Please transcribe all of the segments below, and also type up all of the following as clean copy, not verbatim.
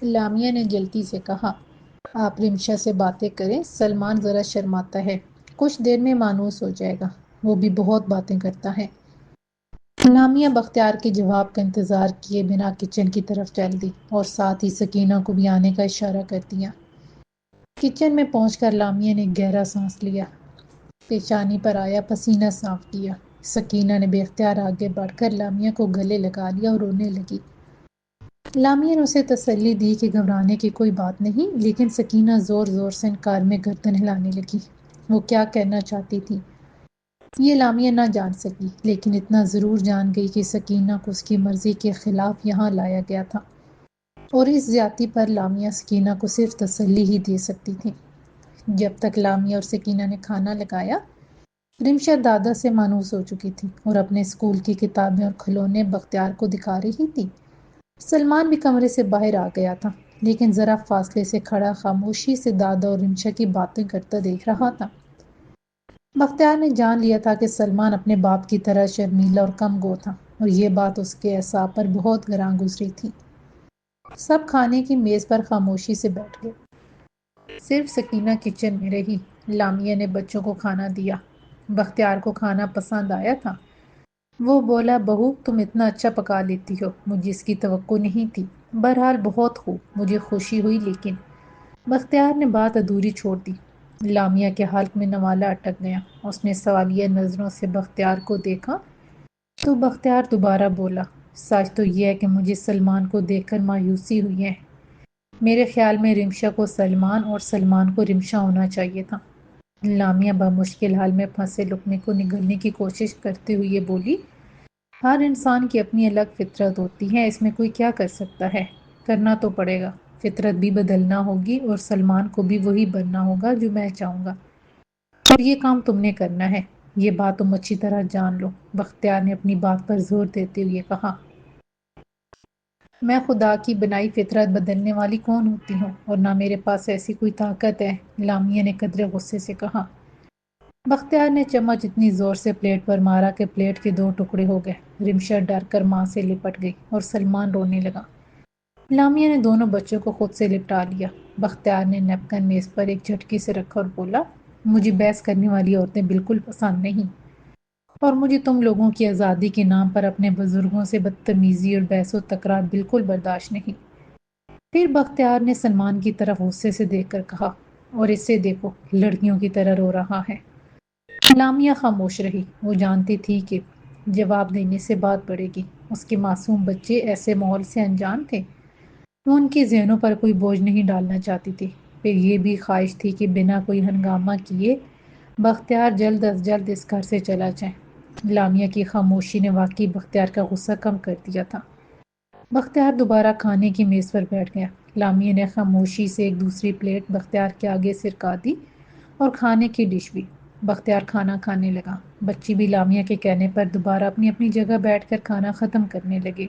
لامیا نے جلدی سے کہا، آپ رمشا سے باتیں کریں، سلمان ذرا شرماتا ہے، کچھ دیر میں مانوس ہو جائے گا، وہ بھی بہت باتیں کرتا ہے۔ لامیا بختیار کے جواب کا انتظار کیے بنا کچن کی طرف چل دی اور ساتھ ہی سکینہ کو بھی آنے کا اشارہ کر دیا۔ کچن میں پہنچ کر لامیا نے گہرا سانس لیا، پیشانی پر آیا پسینہ صاف کیا۔ سکینہ نے بے اختیار آگے بڑھ کر لامیا کو گلے لگا لیا اور رونے لگی۔ لامیا نے اسے تسلی دی کہ گھبرانے کی کوئی بات نہیں، لیکن سکینہ زور زور سے انکار میں گردن ہلانے لگی۔ وہ کیا کہنا چاہتی تھی یہ لامیا نہ جان سکی، لیکن اتنا ضرور جان گئی کہ سکینہ کو اس کی مرضی کے خلاف یہاں لایا گیا تھا، اور اس زیادتی پر لامیا سکینہ کو صرف تسلی ہی دے سکتی تھی۔ جب تک لامیا اور سکینہ نے کھانا لگایا، رمشا دادا سے مانوس ہو چکی تھی اور اپنے اسکول کی کتابیں اور کھلونے بختیار کو دکھا رہی تھی۔ سلمان بھی کمرے سے باہر آ گیا تھا، لیکن ذرا فاصلے سے کھڑا خاموشی سے دادا اور رمشا کی باتیں کرتا دیکھ رہا تھا۔ بختیار نے جان لیا تھا کہ سلمان اپنے باپ کی طرح شرمیلا اور کم گو تھا، اور یہ بات اس کے اعصاب پر بہت گراں گزری تھی۔ سب کھانے کی میز پر خاموشی سے بیٹھ گئے، صرف سکینہ کچن میں رہی۔ لامیا نے بچوں کو کھانا دیا۔ بختیار کو کھانا پسند آیا تھا۔ وہ بولا، بہو تم اتنا اچھا پکا لیتی ہو، مجھے اس کی توقع نہیں تھی۔ بہرحال بہت خوب، مجھے خوشی ہوئی، لیکن بختیار نے بات ادھوری چھوڑ دی۔ لامیا کے حلق میں نوالہ اٹک گیا۔ اس نے سوالیہ نظروں سے بختیار کو دیکھا تو بختیار دوبارہ بولا، سچ تو یہ ہے کہ مجھے سلمان کو دیکھ کر مایوسی ہوئی ہے۔ میرے خیال میں رمشا کو سلمان اور سلمان کو رمشا ہونا چاہیے تھا۔ لامیا بمشکل حال میں پھنسے لقمے کو نگلنے کی کوشش کرتے ہوئے بولی، ہر انسان کی اپنی الگ فطرت ہوتی ہے، اس میں کوئی کیا کر سکتا ہے؟ کرنا تو پڑے گا، فطرت بھی بدلنا ہوگی اور سلمان کو بھی وہی بننا ہوگا جو میں چاہوں گا، اور یہ کام تم نے کرنا ہے، یہ بات تم اچھی طرح جان لو۔ بختیار نے اپنی بات پر زور دیتے ہوئے کہا، میں خدا کی بنائی فطرت بدلنے والی کون ہوتی ہوں، اور نہ میرے پاس ایسی کوئی طاقت ہے، لامیا نے قدرے غصے سے کہا۔ بختیار نے چمچ اتنی زور سے پلیٹ پر مارا کہ پلیٹ کے 2 ٹکڑے ہو گئے۔ رمشا ڈر کر ماں سے لپٹ گئی اور سلمان رونے لگا۔ لامیا نے دونوں بچوں کو خود سے لپٹا لیا۔ بختیار نے نیپکن میز پر ایک جھٹکی سے رکھا اور بولا، مجھے بحث کرنے والی عورتیں بالکل پسند نہیں، اور مجھے تم لوگوں کی آزادی کے نام پر اپنے بزرگوں سے بدتمیزی اور بحث و تکرار بالکل برداشت نہیں۔ پھر بختیار نے سلمان کی طرف غصے سے دیکھ کر کہا، اور اسے دیکھو، لڑکیوں کی طرح رو رہا ہے۔ لامیا خاموش رہی۔ وہ جانتی تھی کہ جواب دینے سے بات بڑھے گی۔ اس کے معصوم بچے ایسے ماحول سے انجان تھے، وہ ان کے ذہنوں پر کوئی بوجھ نہیں ڈالنا چاہتی تھی۔ پھر یہ بھی خواہش تھی کہ بنا کوئی ہنگامہ کیے بختیار جلد از جلد اس گھر سے چلا جائے۔ لامیا کی خاموشی نے واقعی بختیار کا غصہ کم کر دیا تھا۔ بختیار دوبارہ کھانے کی میز پر بیٹھ گیا۔ لامیا نے خاموشی سے ایک دوسری پلیٹ بختیار کے آگے سرکا دی اور کھانے کی ڈش بھی۔ بختیار کھانا کھانے لگا۔ بچے بھی لامیا کے کہنے پر دوبارہ اپنی اپنی جگہ بیٹھ کر کھانا ختم کرنے لگے۔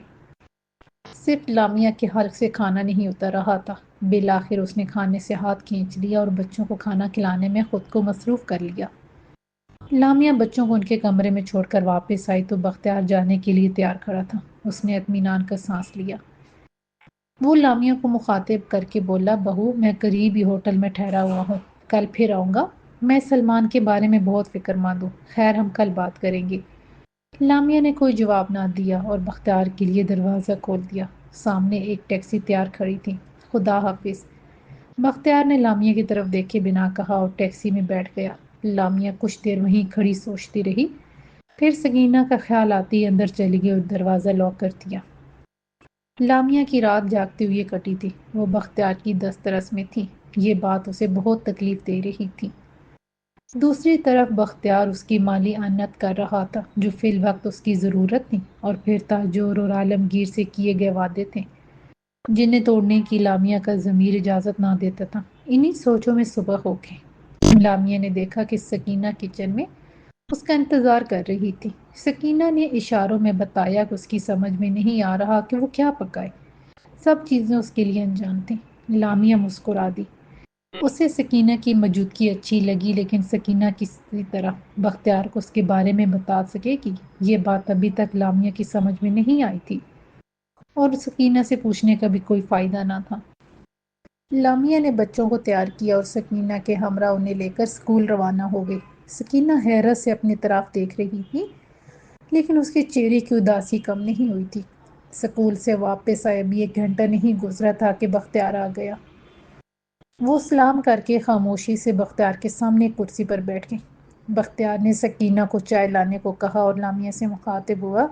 صرف لامیا کے حلق سے کھانا نہیں اتر رہا تھا۔ بالآخر اس نے کھانے سے ہاتھ کھینچ لیا اور بچوں کو کھانا کھلانے میں خود کو مصروف کر لیا۔ لامیا بچوں کو ان کے کمرے میں چھوڑ کر واپس آئی تو بختیار جانے کے لیے تیار کھڑا تھا۔ اس نے اطمینان کا سانس لیا۔ وہ لامیا کو مخاطب کر کے بولا، بہو میں قریب ہی ہوٹل میں ٹھہرا ہوا ہوں، کل پھر آؤں گا۔ میں سلمان کے بارے میں بہت فکر مند ہوں، خیر ہم کل بات کریں گے۔ لامیا نے کوئی جواب نہ دیا اور بختیار کے لیے دروازہ کھول دیا۔ سامنے ایک ٹیکسی تیار کھڑی تھی۔ خدا حافظ، بختیار نے لامیا کی طرف دیکھے بنا کہا اور ٹیکسی میں بیٹھ گیا۔ لامیا کچھ دیر وہیں کھڑی سوچتی رہی، پھر سکینہ کا خیال آتی ہی اندر چلی گئی اور دروازہ لاک کر دیا۔ لامیا کی رات جاگتے ہوئے کٹی تھی۔ وہ بختیار کی دسترس میں تھی۔ یہ بات اسے بہت تکلیف دے رہی تھی۔ دوسری طرف بختیار اس کی مالی اعانت کر رہا تھا، جو فی الوقت اس کی ضرورت تھی، اور پھر تاجور اور عالمگیر سے کیے گئے وعدے تھے جنہیں توڑنے کی لامیا کا ضمیر اجازت نہ دیتا تھا۔ انہی سوچوں میں صبح ہو گئی۔ لامیا نے دیکھا کہ سکینہ کچن میں اس کا انتظار کر رہی تھی۔ سکینہ نے اشاروں میں بتایا کہ اس کی سمجھ میں نہیں آ رہا کہ وہ کیا پکائے، سب چیزیں اس کے لیے انجان تھیں۔ لامیا مسکرا دی۔ اسے سکینہ کی موجودگی اچھی لگی، لیکن سکینہ کسی طرح بختیار کو اس کے بارے میں بتا سکے گی، یہ بات ابھی تک لامیا کی سمجھ میں نہیں آئی تھی، اور سکینہ سے پوچھنے کا بھی کوئی فائدہ نہ تھا۔ لامیا نے بچوں کو تیار کیا اور سکینہ کے ہمراہ انہیں لے کر اسکول روانہ ہو گئی۔ سکینہ حیرت سے اپنی طرف دیکھ رہی تھی، لیکن اس کے چہرے کی اداسی کم نہیں ہوئی تھی۔ اسکول سے واپس آئے ابھی 1 گھنٹہ نہیں گزرا تھا کہ بختیار آ گیا۔ وہ سلام کر کے خاموشی سے بختیار کے سامنے کرسی پر بیٹھ گئی۔ بختیار نے سکینہ کو چائے لانے کو کہا اور لامیا سے مخاطب ہوا،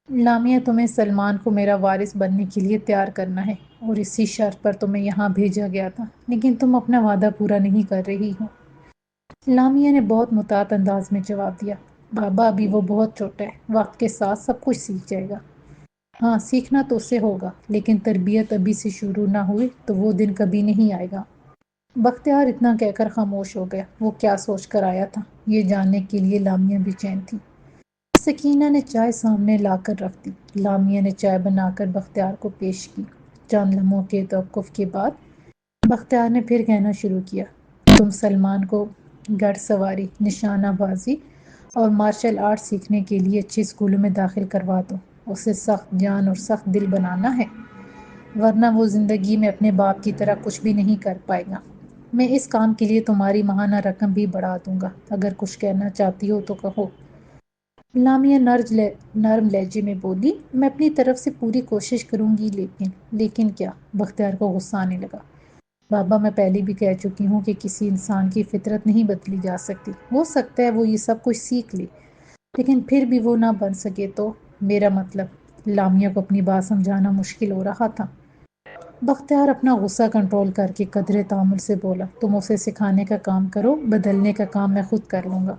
لامیا، تمہیں سلمان کو میرا وارث بننے کے لیے تیار کرنا ہے اور اسی شرط پر تمہیں یہاں بھیجا گیا تھا، لیکن تم اپنا وعدہ پورا نہیں کر رہی ہو۔ لامیا نے بہت محتاط انداز میں جواب دیا، بابا ابھی وہ بہت چھوٹا ہے، وقت کے ساتھ سب کچھ سیکھ جائے گا۔ ہاں، سیکھنا تو اسے ہوگا، لیکن تربیت ابھی سے شروع نہ ہوئی تو وہ دن کبھی نہیں آئے گا۔ بختیار اتنا کہہ کر خاموش ہو گیا۔ وہ کیا سوچ کر آیا تھا، یہ جاننے کے لیے لامیا بے چین تھی۔ سکینہ نے چائے سامنے لا کر رکھ دی۔ لامیا نے چائے بنا کر بختیار کو پیش کی۔ چند لمحوں کے توقف کے بعد بختیار نے پھر کہنا شروع کیا، تم سلمان کو گھڑ سواری، نشانہ بازی اور مارشل آرٹ سیکھنے کے لیے اچھے اسکولوں میں داخل کروا دو۔ اسے سخت جان اور سخت دل بنانا ہے، ورنہ وہ زندگی میں اپنے باپ کی طرح کچھ بھی نہیں کر پائے گا۔ میں اس کام کے لیے تمہاری ماہانہ رقم بھی بڑھا دوں گا، اگر کچھ کہنا چاہتی ہو تو کہو۔ لامیا نرم لہجے میں بولی، میں اپنی طرف سے پوری کوشش کروں گی، لیکن کیا؟ بختیار کو غصہ آنے لگا۔ بابا، میں پہلے بھی کہہ چکی ہوں کہ کسی انسان کی فطرت نہیں بدلی جا سکتی۔ ہو سکتا ہے وہ یہ سب کچھ سیکھ لے، لیکن پھر بھی وہ نہ بن سکے تو؟ میرا مطلب، لامیا کو اپنی بات سمجھانا مشکل ہو رہا تھا۔ بختیار اپنا غصہ کنٹرول کر کے قدرے تعامل سے بولا، تم اسے سکھانے کا کام کرو، بدلنے کا کام میں خود کر لوں گا۔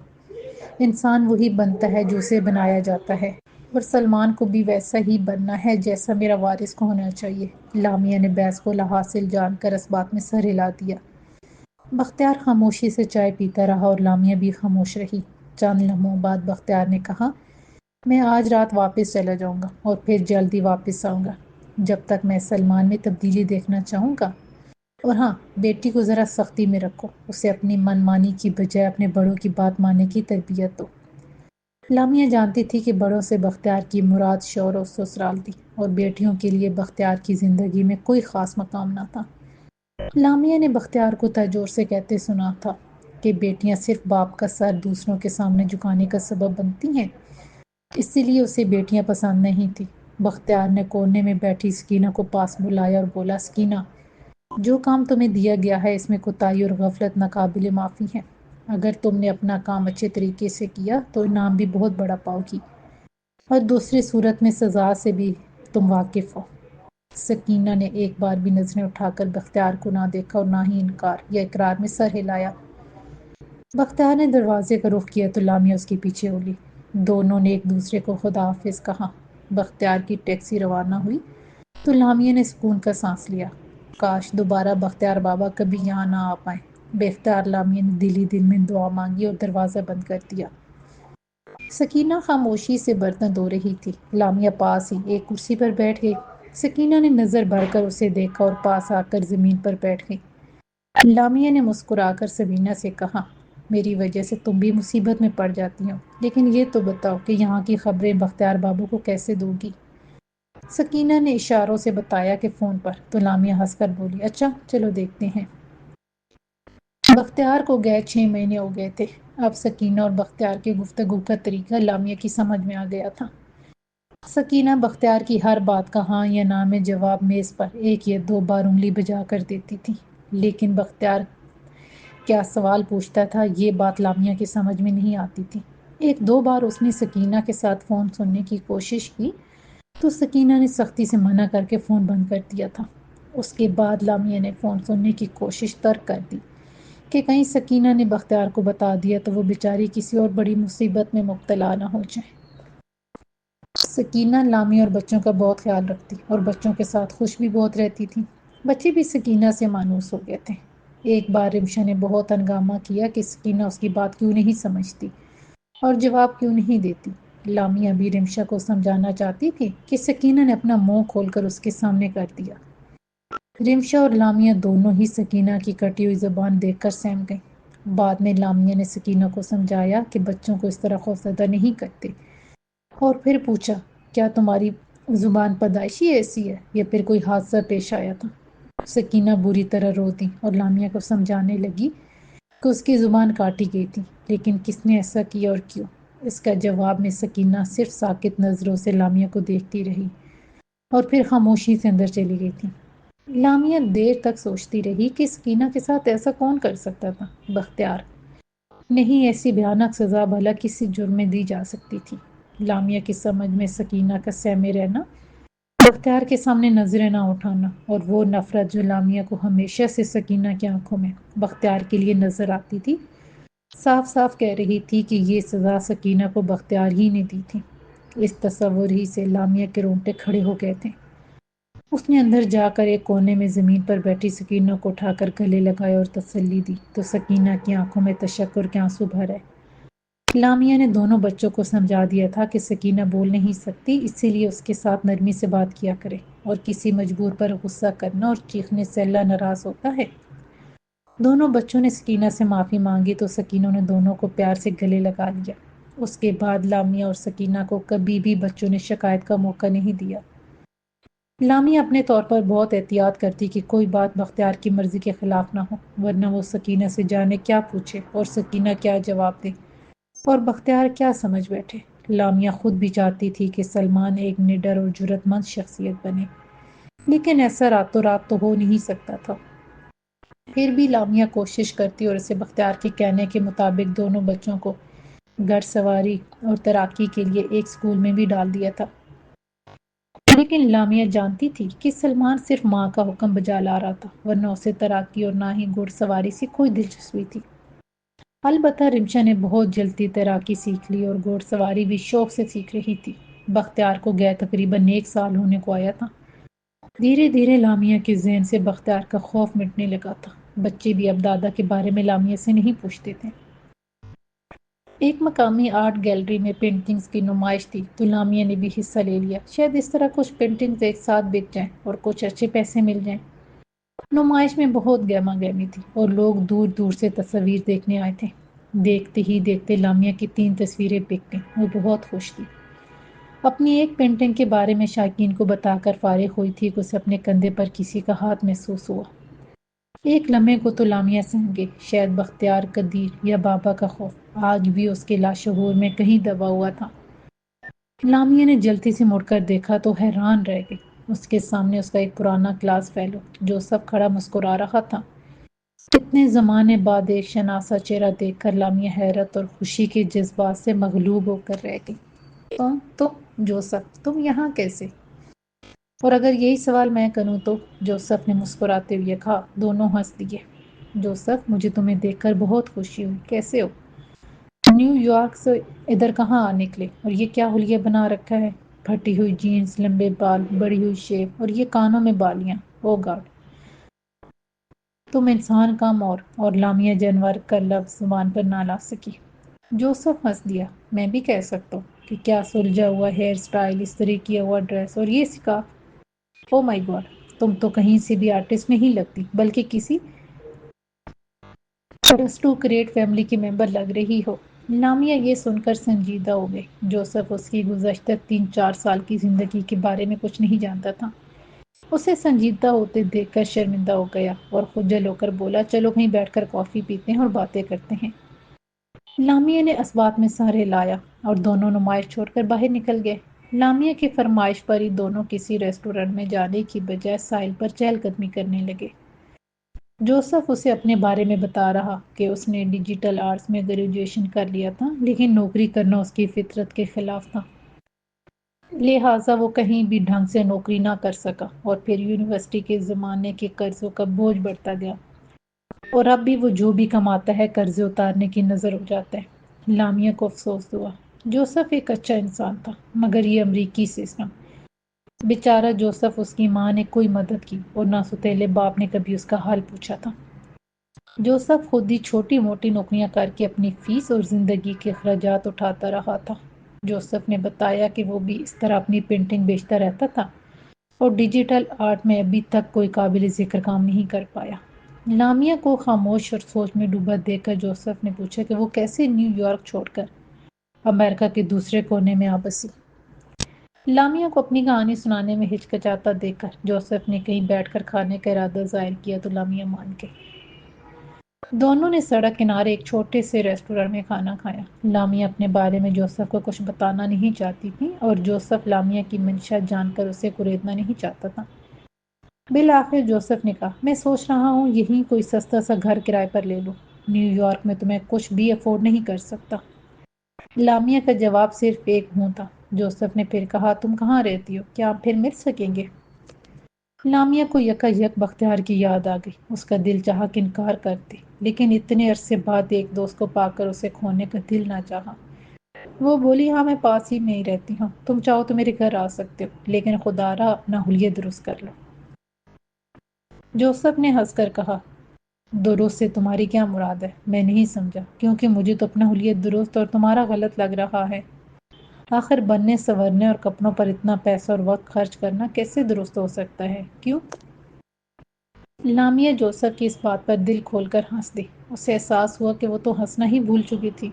انسان وہی بنتا ہے جو اسے بنایا جاتا ہے، اور سلمان کو بھی ویسا ہی بننا ہے جیسا میرا وارث کو ہونا چاہیے۔ لامیا نے بحث کو حاصل جان کر اس بات میں سر ہلا دیا۔ بختیار خاموشی سے چائے پیتا رہا اور لامیا بھی خاموش رہی۔ چند لمحوں بعد بختیار نے کہا، میں آج رات واپس چلا جاؤں گا اور پھر جلدی واپس آؤں گا، جب تک میں سلمان میں تبدیلی دیکھنا چاہوں گا۔ اور ہاں، بیٹی کو ذرا سختی میں رکھو، اسے اپنی من مانی کی بجائے اپنے بڑوں کی بات ماننے کی تربیت دو۔ لامیا جانتی تھی کہ بڑوں سے بختیار کی مراد شوہر اور سسرال تھی، اور بیٹیوں کے لیے بختیار کی زندگی میں کوئی خاص مقام نہ تھا۔ لامیا نے بختیار کو تاجور سے کہتے سنا تھا کہ بیٹیاں صرف باپ کا سر دوسروں کے سامنے جھکانے کا سبب بنتی ہیں، اسی لیے اسے بیٹیاں پسند نہیں تھی۔ بختیار نے کونے میں بیٹھی سکینہ کو پاس بلایا اور بولا، سکینہ، جو کام تمہیں دیا گیا ہے اس میں کوتاہی اور غفلت ناقابل معافی ہے۔ اگر تم نے اپنا کام اچھے طریقے سے کیا تو انعام بھی بہت بڑا پاؤ گی، اور دوسری صورت میں سزا سے بھی تم واقف ہو۔ سکینہ نے ایک بار بھی نظریں اٹھا کر بختیار کو نہ دیکھا اور نہ ہی انکار یا اقرار میں سر ہلایا۔ بختیار نے دروازے کا رخ کیا تو لامیا اس کے پیچھے ہو لی۔ دونوں نے ایک دوسرے کو خدا حافظ کہا۔ بختیار کی ٹیکسی روانہ ہوئی تو لامیا نے سکون کا سانس لیا۔ کاش دوبارہ بختیار بابا کبھی یہاں نہ آ پائیں۔ بے اختیار لامیا نے دل ہی دل میں دعا مانگی اور دروازہ بند کر دیا۔ سکینہ خاموشی سے برتن دھو رہی تھی۔ لامیا پاس ہی ایک کرسی پر بیٹھ گئی۔ سکینہ نے نظر بھر کر اسے دیکھا اور پاس آ کر زمین پر بیٹھ گئی۔ لامیا نے مسکرا کر سبینہ سے کہا، میری وجہ سے تم بھی مصیبت میں پڑ جاتی ہو، لیکن یہ تو بتاؤ کہ یہاں کی خبریں بختیار بابو کو کیسے دو گی؟ سکینہ نے اشاروں سے بتایا کہ فون پر، تو لامیا ہنس کر بولی، اچھا چلو دیکھتے ہیں۔ بختیار کو گئے 6 مہینے ہو گئے تھے۔ اب سکینہ اور بختیار کی گفتگو کا طریقہ لامیا کی سمجھ میں آ گیا تھا۔ سکینہ بختیار کی ہر بات کا ہاں یا نہ میں جواب میز پر 1 یا 2 بار انگلی بجا کر دیتی تھی، لیکن بختیار کیا سوال پوچھتا تھا یہ بات لامیا کی سمجھ میں نہیں آتی تھی۔ 1-2 بار اس نے سکینہ کے ساتھ فون سننے کی کوشش کی تو سکینہ نے سختی سے منع کر کے فون بند کر دیا تھا۔ اس کے بعد لامیا نے فون سننے کی کوشش ترک کر دی کہ کہیں سکینہ نے بختیار کو بتا دیا تو وہ بیچاری کسی اور بڑی مصیبت میں مبتلا نہ ہو جائے۔ سکینہ لامیا اور بچوں کا بہت خیال رکھتی اور بچوں کے ساتھ خوش بھی بہت رہتی تھی۔ بچے بھی سکینہ سے مانوس ہو گئے تھے۔ ایک بار رمشا نے بہت ہنگامہ کیا کہ سکینہ اس کی بات کیوں نہیں سمجھتی اور جواب کیوں نہیں دیتی۔ لامیا بھی رمشا کو سمجھانا چاہتی تھی کہ سکینہ نے اپنا منہ کھول کر اس کے سامنے کر دیا۔ رمشا اور لامیا دونوں ہی سکینہ کی کٹی ہوئی زبان دیکھ کر سہم گئیں۔ بعد میں لامیا نے سکینہ کو سمجھایا کہ بچوں کو اس طرح خوفزدہ نہیں کرتے، اور پھر پوچھا، کیا تمہاری زبان پیدائشی ایسی ہے یا پھر کوئی حادثہ پیش آیا تھا؟ سکینہ بری طرح رو دی اور لامیا کو سمجھانے لگی کہ اس کی زبان کاٹی گئی تھی، لیکن کس نے ایسا کیا اور کیوں؟ اس کا جواب میں سکینہ صرف ساکت نظروں سے لامیا کو دیکھتی رہی اور پھر خاموشی سے اندر چلی گئی تھی۔ لامیا دیر تک سوچتی رہی کہ سکینہ کے ساتھ ایسا کون کر سکتا تھا؟ بختیار نہیں، ایسی بھیانک سزا بھلا کسی جرم میں دی جا سکتی تھی؟ لامیا کی سمجھ میں سکینہ کا سہمے رہنا، بختیار کے سامنے نظریں نہ اٹھانا اور وہ نفرت جو لامیا کو ہمیشہ سے سکینہ کی آنکھوں میں بختیار کے لیے نظر آتی تھی، صاف صاف کہہ رہی تھی کہ یہ سزا سکینہ کو بختیار ہی نے دی تھی۔ اس تصور ہی سے لامیا کے رونگٹے کھڑے ہو گئے تھے۔ اس نے اندر جا کر ایک کونے میں زمین پر بیٹھی سکینہ کو اٹھا کر گلے لگایا اور تسلی دی تو سکینہ کی آنکھوں میں تشکر کے آنسو بھر آئے۔ لامیا نے دونوں بچوں کو سمجھا دیا تھا کہ سکینہ بول نہیں سکتی، اسی لیے اس کے ساتھ نرمی سے بات کیا کرے، اور کسی مجبور پر غصہ کرنا اور چیخنے سے اللہ ناراض ہوتا ہے۔ دونوں بچوں نے سکینہ سے معافی مانگی تو سکینہ نے دونوں کو پیار سے گلے لگا لیا۔ اس کے بعد لامیا اور سکینہ کو کبھی بھی بچوں نے شکایت کا موقع نہیں دیا۔ لامیا اپنے طور پر بہت احتیاط کرتی کہ کوئی بات بختیار کی مرضی کے خلاف نہ ہو، ورنہ وہ سکینہ سے جانے کیا پوچھے اور سکینہ کیا جواب دے اور بختیار کیا سمجھ بیٹھے۔ لامیا خود بھی چاہتی تھی کہ سلمان ایک نڈر اور جرأت مند شخصیت بنے، لیکن ایسا راتوں رات تو ہو نہیں سکتا تھا۔ پھر بھی لامیا کوشش کرتی اور اسے بختیار کے کہنے کے مطابق دونوں بچوں کو گھڑ سواری اور تیراکی کے لیے ایک اسکول میں بھی ڈال دیا تھا۔ لیکن لامیا جانتی تھی کہ سلمان صرف ماں کا حکم بجا لا رہا تھا، ورنہ اسے تیراکی اور نہ ہی گھڑ سواری سے کوئی دلچسپی تھی۔ البتہ رمشا نے بہت جلدی تیراکی سیکھ لی اور گھوڑ سواری بھی شوق سے سیکھ رہی تھی۔ بختیار کو گئے تقریباً 1 سال ہونے کو آیا تھا۔ دھیرے دھیرے لامیا کے ذہن سے بختیار کا خوف مٹنے لگا تھا۔ بچے بھی اب دادا کے بارے میں لامیا سے نہیں پوچھتے تھے۔ ایک مقامی آرٹ گیلری میں پینٹنگز کی نمائش تھی تو لامیا نے بھی حصہ لے لیا، شاید اس طرح کچھ پینٹنگز ایک ساتھ بک جائیں اور کچھ اچھے پیسے مل جائیں۔ نمائش میں بہت گہما گہمی تھی اور لوگ دور دور سے تصاویر دیکھنے آئے تھے۔ دیکھتے ہی دیکھتے لامیا کی 3 تصویریں بک گئیں۔ وہ بہت خوش تھی۔ اپنی ایک پینٹنگ کے بارے میں شائقین کو بتا کر فارغ ہوئی تھی کہ اسے اپنے کندھے پر کسی کا ہاتھ محسوس ہوا۔ ایک لمحے کو تو لامیا سمجھ گئی شاید بختیار، قدیر یا بابا کا خوف آج بھی اس کے لاشعور میں کہیں دبا ہوا تھا۔ لامیا نے جلدی سے مڑ کر دیکھا تو حیران رہ گئی۔ اس کے سامنے اس کا ایک پرانا کلاس فیلو جوسف کھڑا مسکرا رہا تھا۔ اتنے زمانے بعد ایک شناسا چہرہ دیکھ کر لامیا حیرت اور خوشی کے جذبات سے مغلوب ہو کر رہ گئی۔ تم جوسف، تم یہاں کیسے؟ اور اگر یہی سوال میں کروں تو؟ جوسف نے مسکراتے ہوئے کہا۔ دونوں ہنس دیے۔ جوسف، مجھے تمہیں دیکھ کر بہت خوشی ہوئی، کیسے ہو؟ نیو یارک سے ادھر کہاں آ نکلے؟ اور یہ کیا حلیہ بنا رکھا ہے؟ پھٹی ہوئی جینز، لمبے بال، بڑی ہوئی شیپ اور یہ کانوں میں بالیاں، او گاڈ! تم انسان کم اور لامیا جانور کا لفظ زبان پر نہ لا سکی۔ جوسف ہنس دیا۔ میں بھی کہہ سکتا ہوں کہ کیا سلجھا ہوا ہیئر سٹائل، استری کیا ہوا ڈریس اور یہ سکارف! او مائی گاڈ! تم تو کہیں سے بھی آرٹسٹ نہیں لگتی بلکہ کسی ارسٹوکریٹ فیملی کی ممبر لگ رہی ہو۔ لامیا یہ سن کر سنجیدہ ہو گئی۔ جوسف اس کی گزشتہ 3-4 سال کی زندگی کے بارے میں کچھ نہیں جانتا تھا۔ اسے سنجیدہ ہوتے دیکھ کر شرمندہ ہو گیا اور خجل ہو کر بولا، چلو کہیں بیٹھ کر کافی پیتے ہیں اور باتیں کرتے ہیں۔ لامیا نے اسباب میں سہرے لایا اور دونوں نمائش چھوڑ کر باہر نکل گئے۔ لامیا کی فرمائش پر ہی دونوں کسی ریسٹورانٹ میں جانے کی بجائے ساحل پر چہل قدمی کرنے لگے۔ جوسف اسے اپنے بارے میں بتا رہا کہ اس نے ڈیجیٹل آرٹس میں گریجویشن کر لیا تھا، لیکن نوکری کرنا اس کی فطرت کے خلاف تھا، لہٰذا وہ کہیں بھی ڈھنگ سے نوکری نہ کر سکا اور پھر یونیورسٹی کے زمانے کے قرضوں کا بوجھ بڑھتا گیا اور اب بھی وہ جو بھی کماتا ہے قرضے اتارنے کی نظر ہو جاتا ہے۔ لامیا کو افسوس ہوا۔ جوسف ایک اچھا انسان تھا، مگر یہ امریکی سسٹم! بیچارہ جوسف، اس کی ماں نے کوئی مدد کی اور نہ سوتیلے باپ نے کبھی اس کا حال پوچھا تھا۔ جوسف خود ہی چھوٹی موٹی نوکریاں کر کے اپنی فیس اور زندگی کے اخراجات اٹھاتا رہا تھا۔ جوسف نے بتایا کہ وہ بھی اس طرح اپنی پینٹنگ بیچتا رہتا تھا اور ڈیجیٹل آرٹ میں ابھی تک کوئی قابل ذکر کام نہیں کر پایا۔ لامیا کو خاموش اور سوچ میں ڈوبا دیکھ کر جوسف نے پوچھا کہ وہ کیسے نیو یارک چھوڑ کر امریکہ کے دوسرے کونے میں آ بسی۔ لامیا کو اپنی کہانی سنانے میں ہچکچاتا دیکھ کر جوسف نے کہیں بیٹھ کر کھانے کا ارادہ ظاہر کیا تو لامیا مان گئی۔ دونوں نے سڑک کنارے ایک چھوٹے سے ریسٹورانٹ میں کھانا کھایا۔ لامیا اپنے بارے میں جوسف کو کچھ بتانا نہیں چاہتی تھی اور جوسف لامیا کی منشا جان کر اسے کریدنا نہیں چاہتا تھا۔ بالآخر جوسف نے کہا، میں سوچ رہا ہوں یہیں کوئی سستا سا گھر کرائے پر لے لوں۔ نیو یارک میں تو میں کچھ بھی افورڈ نہیں کر سکتا۔ لامیا کا جواب صرف ایک ہوں تھا۔ جوسف نے پھر کہا، تم کہاں رہتی ہو؟ کیا ہم پھر مل سکیں گے؟ لامیا کو یکا یک بختیار کی یاد آ گئی۔ اس کا دل چاہا کہ انکار کرتی، لیکن اتنے عرصے بعد ایک دوست کو پا کر اسے کھونے کا دل نہ چاہا۔ وہ بولی، ہاں میں پاس ہی میں ہی رہتی ہوں، تم چاہو تو میرے گھر آ سکتے ہو، لیکن خدا را اپنا حلیہ درست کر لو۔ جوسف نے ہنس کر کہا، درست سے تمہاری کیا مراد ہے؟ میں نہیں سمجھا، کیونکہ مجھے تو اپنا حلیہ درست اور تمہارا غلط لگ رہا ہے۔ آخر بننے سنورنے اور کپڑوں پر اتنا پیسہ اور وقت خرچ کرنا کیسے درست ہو سکتا ہے؟ کیوں؟ لامیا جوسف کی اس بات پر دل کھول کر ہنس دی۔ اسے احساس ہوا کہ وہ تو ہنسنا ہی بھول چکی تھی۔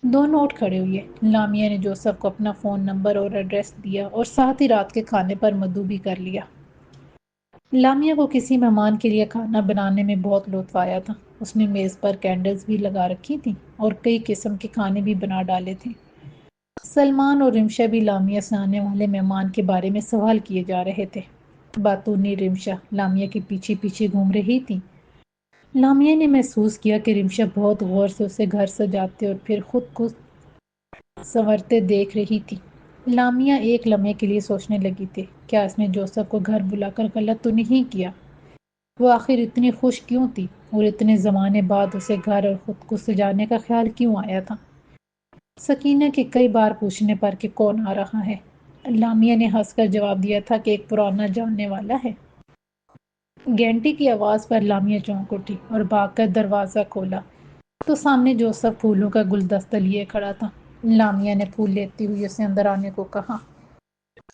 دونوں اٹھ کھڑے ہوئے۔ لامیا نے جوسف کو اپنا فون نمبر اور ایڈریس دیا اور ساتھ ہی رات کے کھانے پر مدعو بھی کر لیا۔ لامیا کو کسی مہمان کے لیے کھانا بنانے میں بہت لطف آیا تھا۔ اس نے میز پر کینڈلز بھی لگا رکھی تھیں اور کئی قسم کے کھانے بھی بنا ڈالے تھے۔ سلمان اور رمشا بھی لامیا سے آنے والے مہمان کے بارے میں سوال کیے جا رہے تھے۔ باتونی رمشا لامیا کے پیچھے پیچھے گھوم رہی تھی۔ لامیا نے محسوس کیا کہ رمشا بہت غور سے اسے گھر سجاتے اور پھر خود کو سنورتے دیکھ رہی تھی۔ لامیا ایک لمحے کے لیے سوچنے لگی تھی، کیا اس نے جوسف کو گھر بلا کر غلط تو نہیں کیا؟ وہ آخر اتنی خوش کیوں تھی اور اتنے زمانے بعد اسے گھر اور خود کو سجانے کا خیال کیوں آیا تھا؟ سکینہ کے کئی بار پوچھنے پر کہ کون آ رہا ہے، لامیا نے ہنس کر جواب دیا تھا کہ ایک پرانا جاننے والا ہے۔ گھنٹی کی آواز پر لامیا چونک اٹھی اور بھاگ کر دروازہ کھولا تو سامنے جوسف پھولوں کا گلدستہ لیے کھڑا تھا۔ لامیا نے پھول لیتی ہوئی اسے اندر آنے کو کہا۔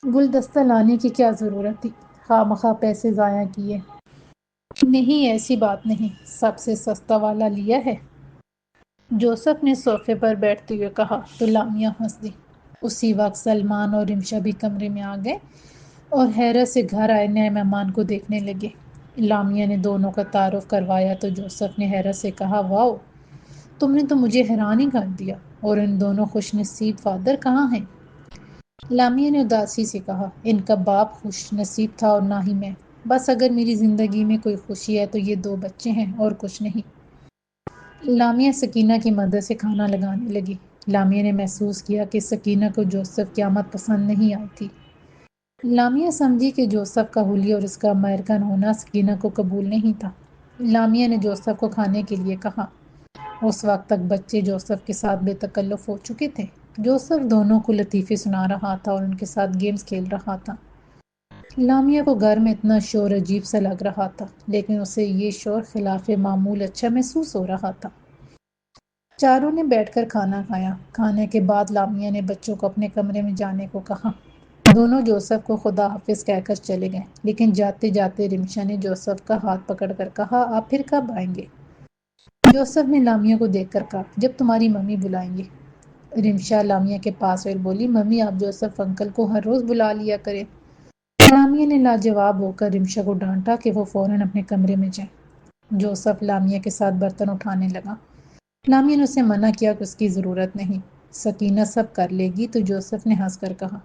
گلدستہ لانے کی کیا ضرورت تھی؟ خواہ مخواہ پیسے ضائع کیے۔ نہیں ایسی بات نہیں، سب سے سستا والا لیا ہے، جوسف نے صوفے پر بیٹھتے ہوئے کہا تو لامیا ہنس دی۔ اسی وقت سلمان اور رمشا بھی کمرے میں آ گئے اور حیرت سے گھر آئے نئے مہمان کو دیکھنے لگے۔ لامیا نے دونوں کا تعارف کروایا تو جوسف نے حیرت سے کہا، واؤ، تم نے تو مجھے حیران ہی کر دیا، اور ان دونوں خوش نصیب فادر کہاں ہیں؟ لامیا نے اداسی سے کہا، ان کا باپ خوش نصیب تھا اور نہ ہی میں، بس اگر میری زندگی میں کوئی خوشی ہے تو یہ دو بچے ہیں اور کچھ نہیں۔ لامیا سکینہ کی مدد سے کھانا لگانے لگی۔ لامیا نے محسوس کیا کہ سکینہ کو جوسف کی آمد پسند نہیں آئی تھی۔ لامیا سمجھی کہ جوسف کا حلیہ اور اس کا امریکن ہونا سکینہ کو قبول نہیں تھا۔ لامیا نے جوسف کو کھانے کے لیے کہا۔ اس وقت تک بچے جوسف کے ساتھ بے تکلف ہو چکے تھے۔ جوسف دونوں کو لطیفے سنا رہا تھا اور ان کے ساتھ گیمز کھیل رہا تھا۔ لامیا کو گھر میں اتنا شور عجیب سا لگ رہا تھا، لیکن اسے یہ شور خلاف معمول اچھا محسوس ہو رہا تھا۔ چاروں نے بیٹھ کر کھانا کھایا۔ کھانے کے بعد لامیا نے بچوں کو اپنے کمرے میں جانے کو کہا۔ دونوں جوسف کو خدا حافظ کہہ کر چلے گئے، لیکن جاتے جاتے رمشا نے جوسف کا ہاتھ پکڑ کر کہا، آپ پھر کب آئیں گے؟ جوسف نے لامیا کو دیکھ کر کہا، جب تمہاری ممی بلائیں گے۔ رمشا لامیا کے پاس اور بولی، ممی آپ جوسف انکل کو ہر روز بلا لیا کریں۔ لامیا نے لاجواب ہو کر رمشا کو ڈانٹا کہ وہ فوراً اپنے کمرے میں جائے۔ جوسف لامیا کے ساتھ برتن اٹھانے لگا۔ لامیا نے اسے منع کیا کہ اس کی ضرورت نہیں، سکینہ سب کر لے گی تو جوسف نے ہنس کر کہا،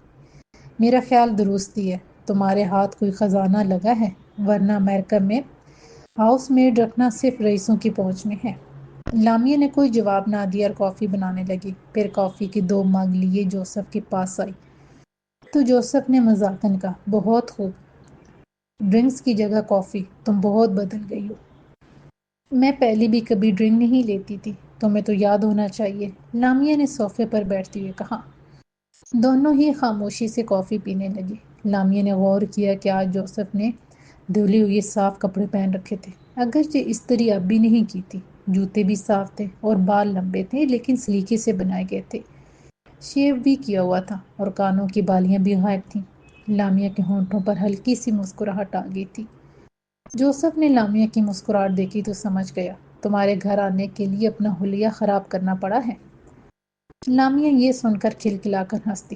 میرا خیال درست ہی ہے، تمہارے ہاتھ کوئی خزانہ لگا ہے، ورنہ امریکہ میں ہاؤس میڈ رکھنا صرف رئیسوں کی پہنچ میں ہے۔ لامیا نے کوئی جواب نہ دیا اور کافی بنانے لگی۔ پھر کافی کے 2 مگ لیے جوسف کے پاس آئی تو جوسف نے مذاقن کہا، بہت خوب، ڈرنکس کی جگہ کافی، تم بہت بدل گئی ہو۔ میں پہلے بھی کبھی ڈرنک نہیں لیتی تھی، تمہیں تو یاد ہونا چاہیے، لامیا نے صوفے پر بیٹھتے ہوئے کہا۔ دونوں ہی خاموشی سے کافی پینے لگے۔ لامیا نے غور کیا کہ آج جوسف نے دھلے ہوئے صاف کپڑے پہن رکھے تھے، اگرچہ استری اب بھی نہیں کی تھی۔ جوتے بھی صاف تھے اور بال لمبے تھے لیکن سلیقے سے بنائے گئے تھے۔ شیو بھی کیا ہوا تھا اور کانوں کی بالیاں بھی غائب تھیں۔ لامیا کے ہونٹوں پر ہلکی سی مسکراہٹ آ گئی تھی۔ جوسف نے لامیا کی مسکراہٹ دیکھی تو سمجھ گیا، تمہارے گھر آنے کے لیے اپنا حلیہ خراب کرنا پڑا ہے۔ لامیا یہ سن کر کھلکھلا کر ہنس دی۔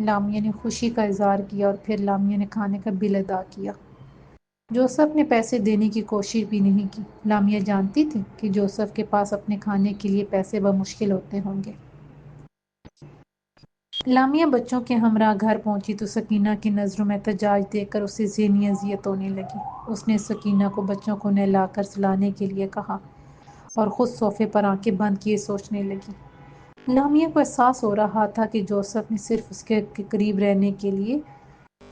لامیا نے خوشی کا اظہار کیا اور پھر لامیا نے کھانے کا بل ادا کیا۔ جوزف نے پیسے دینے کی کوشش بھی نہیں کی۔ لامیا جانتی تھی کہ جوزف کے پاس اپنے کھانے کے لیے پیسے بمشکل ہوتے ہوں گے۔ لامیا بچوں کے ہمراہ گھر پہنچی تو سکینہ کی نظروں میں احتجاج دیکھ کر اسے ذہنی اذیت ہونے لگی۔ اس نے سکینہ کو بچوں کو نہلا کر سلانے کے لیے کہا اور خود صوفے پر آنکھیں بند کیے سوچنے لگی۔ لامیا کو احساس ہو رہا تھا کہ جوزف نے صرف اس کے قریب رہنے کے لیے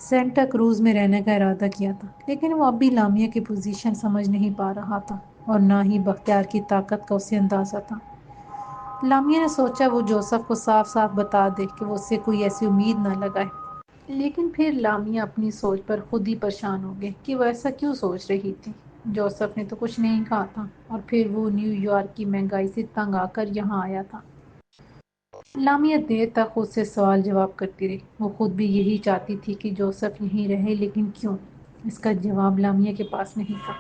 سینٹا کروز میں رہنے کا ارادہ کیا تھا، لیکن وہ اب بھی لامیا کی پوزیشن سمجھ نہیں پا رہا تھا اور نہ ہی بختیار کی طاقت کا اسے اندازہ تھا۔ لامیا نے سوچا وہ جوزف کو صاف صاف بتا دے کہ وہ اس سے کوئی ایسی امید نہ لگائے، لیکن پھر لامیا اپنی سوچ پر خود ہی پریشان ہو گئی کہ وہ ایسا کیوں سوچ رہی تھی۔ جوزف نے تو کچھ نہیں کہا تھا اور پھر وہ نیو یارک کی مہنگائی سے تنگ آ کر یہاں آیا تھا۔ لامیا دیر تک خود سے سوال جواب کرتی رہی۔ وہ خود بھی یہی چاہتی تھی کہ جوزف یہیں رہے، لیکن کیوں؟ اس کا جواب لامیا کے پاس نہیں تھا۔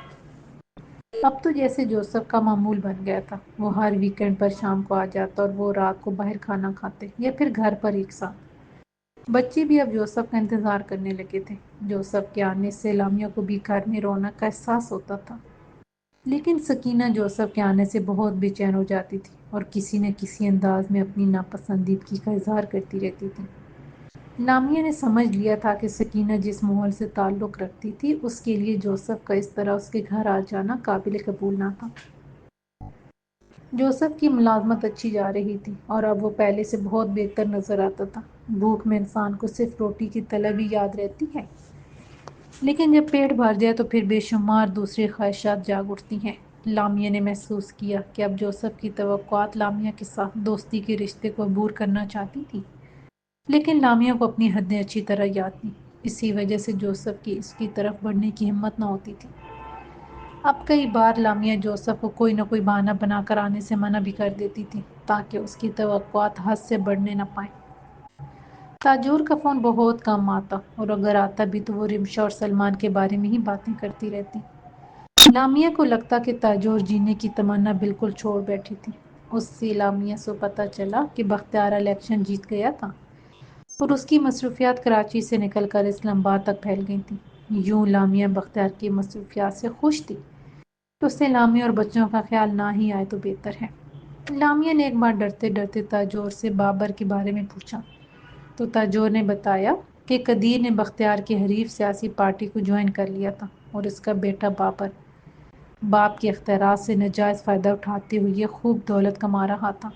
اب تو جیسے جوزف کا معمول بن گیا تھا، وہ ہر ویکینڈ پر شام کو آ جاتا اور وہ رات کو باہر کھانا کھاتے یا پھر گھر پر ایک ساتھ۔ بچے بھی اب جوزف کا انتظار کرنے لگے تھے۔ جوزف کے آنے سے لامیا کو بھی گھر میں رونق کا احساس ہوتا تھا، لیکن سکینہ جوزف کے آنے سے بہت بے چین ہو جاتی تھی اور کسی نہ کسی انداز میں اپنی ناپسندیدگی کا اظہار کرتی رہتی تھی۔ لامیا نے سمجھ لیا تھا کہ سکینہ جس ماحول سے تعلق رکھتی تھی، اس کے لیے جوزف کا اس طرح اس کے گھر آ جانا قابل قبول نہ تھا۔ جوزف کی ملازمت اچھی جا رہی تھی اور اب وہ پہلے سے بہت بہتر نظر آتا تھا۔ بھوک میں انسان کو صرف روٹی کی طلب ہی یاد رہتی ہے، لیکن جب پیٹ بھر جائے تو پھر بے شمار دوسری خواہشات جاگ اٹھتی ہیں۔ لامیا نے محسوس کیا کہ اب جوزف کی توقعات لامیا کے ساتھ دوستی کے رشتے کو عبور کرنا چاہتی تھی، لیکن لامیا کو اپنی حدیں اچھی طرح یاد تھیں۔ اسی وجہ سے جوزف کی اس کی طرف بڑھنے کی ہمت نہ ہوتی تھی۔ اب کئی بار لامیا جوزف کو کوئی نہ کوئی بہانہ بنا کر آنے سے منع بھی کر دیتی تھی تاکہ اس کی توقعات حد سے بڑھنے نہ پائیں۔ تاجور کا فون بہت کم آتا اور اگر آتا بھی تو وہ رمشا اور سلمان کے بارے میں ہی باتیں کرتی رہتی۔ لامیا کو لگتا کہ تاجور جینے کی تمنا بالکل چھوڑ بیٹھی تھی۔ اس سے لامیا سے پتہ چلا کہ بختیار الیکشن جیت گیا تھا اور اس کی مصروفیات کراچی سے نکل کر اسلام آباد تک پھیل گئی تھیں۔ یوں لامیا بختیار کی مصروفیات سے خوش تھی کہ اس سے لامیا اور بچوں کا خیال نہ ہی آئے تو بہتر ہے۔ لامیا نے ایک بار ڈرتے ڈرتے تاجور سے بابر کے بارے میں پوچھا تو تاجور نے بتایا کہ قدیر نے بختیار کی حریف سیاسی پارٹی کو جوائن کر لیا تھا اور اس کا بیٹا بابر باپ کے اختیارات سے ناجائز فائدہ اٹھاتے ہوئے خوب دولت کما رہا تھا۔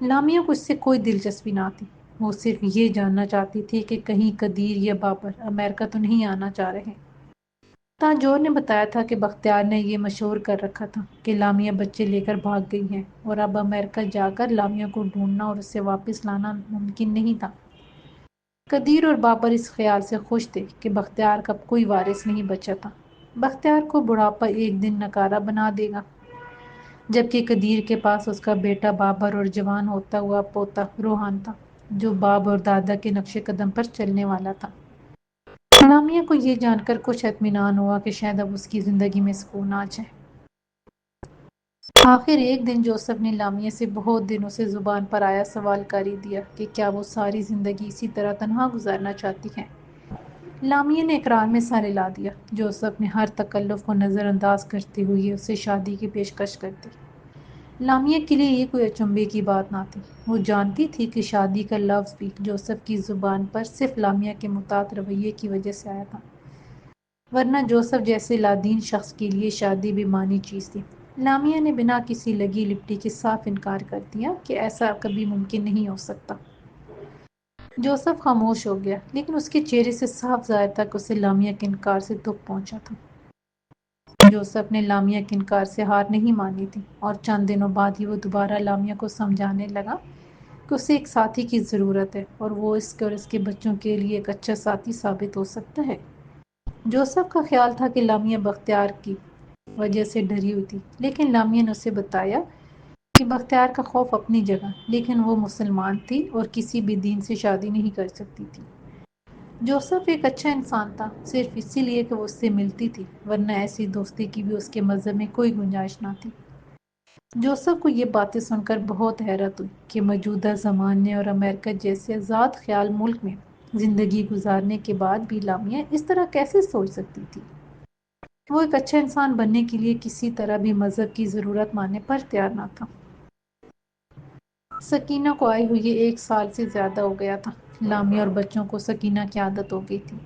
لامیا کو اس سے کوئی دلچسپی نہ تھی۔ وہ صرف یہ جاننا چاہتی تھی کہ کہیں قدیر یا بابر امریکہ تو نہیں آنا چاہ رہے۔ تاجور نے بتایا تھا کہ بختیار نے یہ مشہور کر رکھا تھا کہ لامیا بچے لے کر بھاگ گئی ہے اور اب امریکہ جا کر لامیا کو ڈھونڈنا اور اسے واپس لانا ممکن نہیں تھا۔ قدیر اور بابر اس خیال سے خوش تھے کہ بختیار کا کوئی وارث نہیں بچا تھا۔ بختیار کو بڑھاپا ایک دن نکارہ بنا دے گا، جبکہ قدیر کے پاس اس کا بیٹا بابر اور جوان ہوتا ہوا پوتا روحان تھا، جو باپ اور دادا کے نقش قدم پر چلنے والا تھا۔ لامیا کو یہ جان کر کچھ اطمینان ہوا کہ شاید اب اس کی زندگی میں سکون آ جائے۔ آخر ایک دن جوزف نے لامیا سے بہت دنوں سے زبان پر آیا سوال کر ہی دیا کہ کیا وہ ساری زندگی اسی طرح تنہا گزارنا چاہتی ہے۔ لامیا نے اقرار میں سر ہلا دیا۔ جوزف نے ہر تکلف کو نظر انداز کرتے ہوئے اسے شادی کی پیشکش کر دی۔ لامیا کے لیے یہ کوئی اچنبھے کی بات نہ تھی۔ وہ جانتی تھی کہ شادی کا لفظ بھی جوزف کی زبان پر صرف لامیا کے محتاط رویے کی وجہ سے آیا تھا، ورنہ جوزف جیسے لادین شخص کے لیے شادی بے معنی چیز تھی۔ لامیا نے بنا کسی لگی لپٹی کے صاف انکار کر دیا کہ ایسا کبھی ممکن نہیں ہو سکتا۔ جوزف خاموش ہو گیا، لیکن اس کے چہرے سے صاف ظاہر تھا کہ اسے لامیا کے انکار سے دکھ پہنچا تھا۔ جوزف نے لامیا کے انکار سے ہار نہیں مانی تھی اور چند دنوں بعد ہی وہ دوبارہ لامیا کو سمجھانے لگا کہ اسے ایک ساتھی کی ضرورت ہے اور وہ اس کے اور اس کے بچوں کے لیے ایک اچھا ساتھی ثابت ہو سکتا ہے۔ جوزف کا خیال تھا کہ لامیا بختیار کی وجہ سے ڈری ہوئی تھی، لیکن لامیا نے اسے بتایا کہ بختیار کا خوف اپنی جگہ، لیکن وہ مسلمان تھی اور کسی بھی دین سے شادی نہیں کر سکتی تھی۔ جوزف ایک اچھا انسان تھا صرف اسی لیے کہ وہ اس سے ملتی تھی، ورنہ ایسی دوستی کی بھی اس کے مذہب میں کوئی گنجائش نہ تھی۔ جوسف کو یہ باتیں سن کر بہت حیرت ہوئی کہ موجودہ زمانے اور امریکہ جیسے آزاد خیال ملک میں زندگی گزارنے کے بعد بھی لامیا اس طرح کیسے سوچ سکتی تھی۔ وہ ایک اچھا انسان بننے کے لیے کسی طرح بھی مذہب کی ضرورت ماننے پر تیار نہ تھا۔ سکینہ کو آئے ہوئے 1 سال سے زیادہ ہو گیا تھا۔ لامیا اور بچوں کو سکینہ کی عادت ہو گئی تھی۔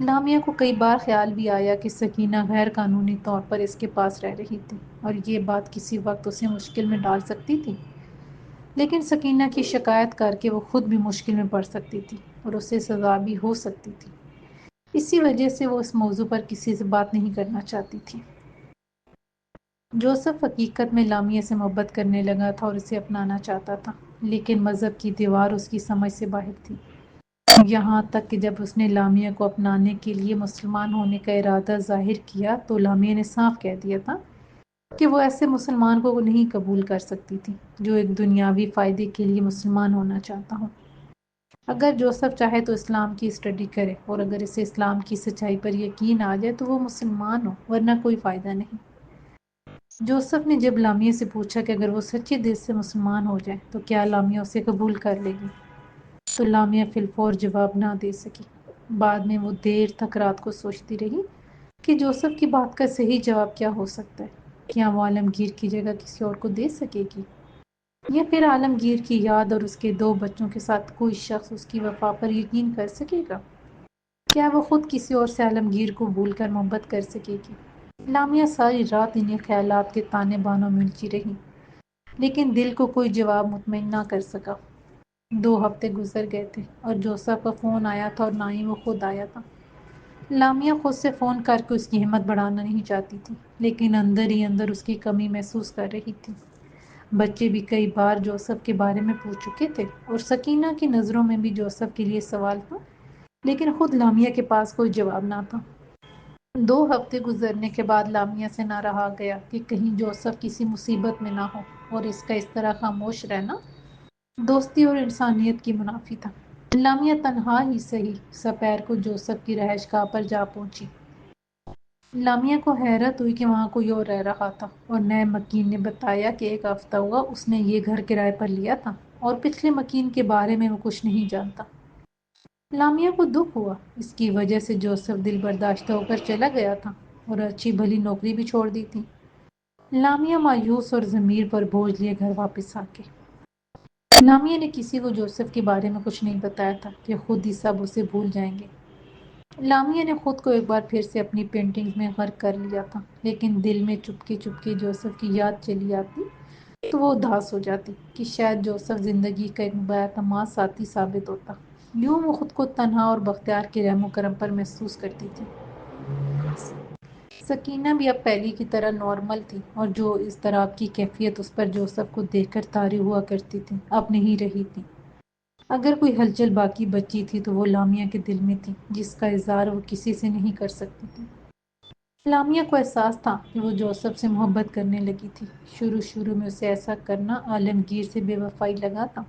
لامیا کو کئی بار خیال بھی آیا کہ سکینہ غیر قانونی طور پر اس کے پاس رہ رہی تھی اور یہ بات کسی وقت اسے مشکل میں ڈال سکتی تھی، لیکن سکینہ کی شکایت کر کے وہ خود بھی مشکل میں پڑ سکتی تھی اور اسے سزا بھی ہو سکتی تھی۔ اسی وجہ سے وہ اس موضوع پر کسی سے بات نہیں کرنا چاہتی تھی۔ جوسف حقیقت میں لامیا سے محبت کرنے لگا تھا اور اسے اپنانا چاہتا تھا، لیکن مذہب کی دیوار اس کی سمجھ سے باہر تھی۔ یہاں تک کہ جب اس نے لامیا کو اپنانے کے لیے مسلمان ہونے کا ارادہ ظاہر کیا تو لامیا نے صاف کہہ دیا تھا کہ وہ ایسے مسلمان کو نہیں قبول کر سکتی تھی جو ایک دنیاوی فائدے کے لیے مسلمان ہونا چاہتا ہو۔ اگر جوسف چاہے تو اسلام کی اسٹڈی کرے اور اگر اسے اسلام کی سچائی پر یقین آ جائے تو وہ مسلمان ہو، ورنہ کوئی فائدہ نہیں۔ جوسف نے جب لامیا سے پوچھا کہ اگر وہ سچے دل سے مسلمان ہو جائے تو کیا لامیا اسے قبول کر لے گی، تو لامیا فی الفور جواب نہ دے سکی۔ بعد میں وہ دیر تک رات کو سوچتی رہی کہ جوسف کی بات کا صحیح جواب کیا ہو سکتا ہے۔ کیا وہ عالمگیر کی جگہ کسی اور کو دے سکے گی، یا پھر عالمگیر کی یاد اور اس کے 2 بچوں کے ساتھ کوئی شخص اس کی وفا پر یقین کر سکے گا؟ کیا وہ خود کسی اور سے عالمگیر کو بھول کر محبت کر سکے گی؟ لامیا ساری رات انہیں خیالات کے تانے بانوں میں الجھی رہی، لیکن دل کو کوئی جواب مطمئن نہ کر سکا۔ 2 ہفتے گزر گئے تھے اور جوسف کا فون آیا تھا اور نہ ہی وہ خود آیا تھا۔ لامیا خود سے فون کر کے اس کی ہمت بڑھانا نہیں چاہتی تھی، لیکن اندر ہی اندر اس کی کمی محسوس کر رہی تھی۔ بچے بھی کئی بار جوسف کے بارے میں پوچھ چکے تھے اور سکینہ کی نظروں میں بھی جوسف کے لیے سوال تھا، لیکن خود لامیا کے پاس کوئی جواب نہ تھا۔ 2 ہفتے گزرنے کے بعد لامیا سے نہ رہا گیا کہ کہیں جوسف کسی مصیبت میں نہ ہو، اور اس کا اس طرح خاموش رہنا دوستی اور انسانیت کی منافی تھا۔ لامیا تنہا ہی سہی سپیر کو جوسف کی رہائش گاہ پر جا پہنچی۔ لامیا کو حیرت ہوئی کہ وہاں کوئی اور رہ رہا تھا، اور نئے مکین نے بتایا کہ 1 ہفتہ ہوا اس نے یہ گھر کرائے پر لیا تھا اور پچھلے مکین کے بارے میں وہ کچھ نہیں جانتا۔ لامیا کو دکھ ہوا، اس کی وجہ سے جوسف دل برداشتہ ہو کر چلا گیا تھا اور اچھی بھلی نوکری بھی چھوڑ دی تھی۔ لامیا مایوس اور ضمیر پر بوجھ لیے گھر واپس آ کے لامیا نے کسی کو جوسف کے بارے میں کچھ نہیں بتایا تھا کہ خود ہی سب اسے بھول جائیں گے۔ لامیا نے خود کو ایک بار پھر سے اپنی پینٹنگز میں غرق کر لیا تھا، لیکن دل میں چپکے چپکے جوسف کی یاد چلی آتی تو وہ اداس ہو جاتی کہ شاید جوسف زندگی کا ایک بااعتماد ساتھی ثابت ہوتا۔ یوں وہ خود کو تنہا اور بختیار کے رحم و کرم پر محسوس کرتی تھی۔ سکینہ بھی اب پہلی کی طرح نارمل تھی، اور جو اضطراب کی کیفیت اس پر جوسف کو دیکھ کر طاری ہوا کرتی تھی اب نہیں رہی تھی۔ اگر کوئی ہلچل باقی بچی تھی تو وہ لامیا کے دل میں تھی، جس کا اظہار وہ کسی سے نہیں کر سکتی تھی۔ لامیا کو احساس تھا کہ وہ جوسف سے محبت کرنے لگی تھی۔ شروع میں اسے ایسا کرنا عالمگیر سے بے وفائی لگا تھا،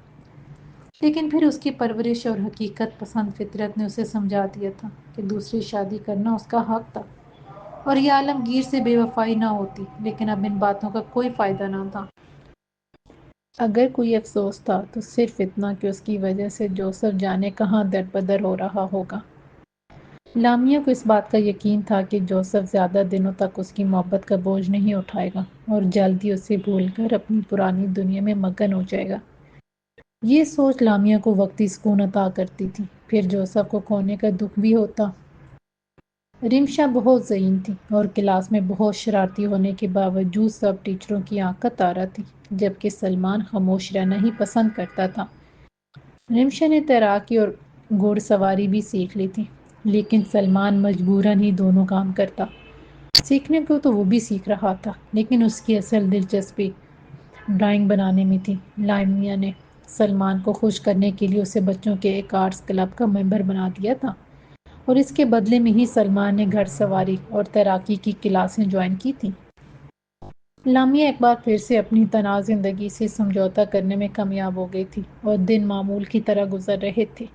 لیکن پھر اس کی پرورش اور حقیقت پسند فطرت نے اسے سمجھا دیا تھا کہ دوسری شادی کرنا اس کا حق تھا، اور یہ عالمگیر سے بے وفائی نہ ہوتی، لیکن اب ان باتوں کا کوئی فائدہ نہ تھا۔ اگر کوئی افسوس تھا تو صرف اتنا کہ اس کی وجہ سے جوسف جانے کہاں در بدر ہو رہا ہوگا۔ لامیا کو اس بات کا یقین تھا کہ جوسف زیادہ دنوں تک اس کی محبت کا بوجھ نہیں اٹھائے گا اور جلد ہی اسے بھول کر اپنی پرانی دنیا میں مگن ہو جائے گا۔ یہ سوچ لامیا کو وقتی سکون عطا کرتی تھی۔ پھر جوسف کو کھونے کا دکھ بھی ہوتا۔ رمشا بہت ذہین تھی اور کلاس میں بہت شرارتی ہونے کے باوجود سب ٹیچروں کی آنکھ کا تارا تھی، جبکہ سلمان خاموش رہنا ہی پسند کرتا تھا۔ رمشا نے تیراکی اور گھوڑ سواری بھی سیکھ لی تھی، لیکن سلمان مجبوراً ہی دونوں کام کرتا۔ سیکھنے کو تو وہ بھی سیکھ رہا تھا، لیکن اس کی اصل دلچسپی ڈرائنگ بنانے میں تھی۔ لامیا نے سلمان کو خوش کرنے کے لیے اسے بچوں کے ایک آرٹس کلب کا ممبر بنا دیا تھا، اور اس کے بدلے میں ہی سلمان نے گھڑ سواری اور تیراکی کی کلاسیں جوائن کی تھیں۔ لامیا ایک بار پھر سے اپنی تنہا زندگی سے سمجھوتا کرنے میں کامیاب ہو گئی تھی اور دن معمول کی طرح گزر رہے تھے۔